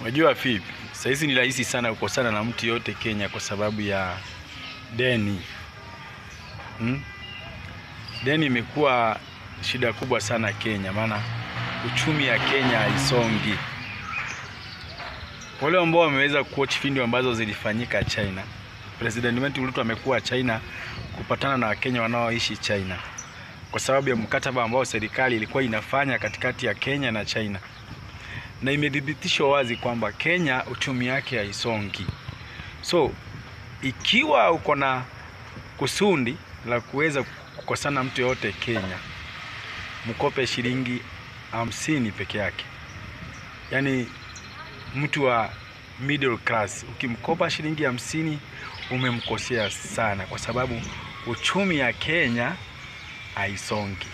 Unajua vipi? Sasa hizi ni rahisi sana kukosana na mtu yote Kenya kwa sababu ya deni. Deni imekuwa shida kubwa sana Kenya, maana uchumi ya Kenya haisongi. Wale ambao wameweza kuwatch video ambazo zilifanyika China, President wetu Ruto amekuwa China kupatana na Wakenya wanaoishi China kwa sababu ya mkataba ambao serikali ilikuwa inafanya katikati ya Kenya na China. Na imedhibitishwa wazi kwamba Kenya uchumi yake haisongi. So ikiwa uko na kusudi la kuweza kukosana mtu yote Kenya, mkope shilingi 50 peke yake. Yaani mtu wa middle class ukimkopa shilingi 50 umemkosea sana, kwa sababu uchumi ya Kenya haisongi.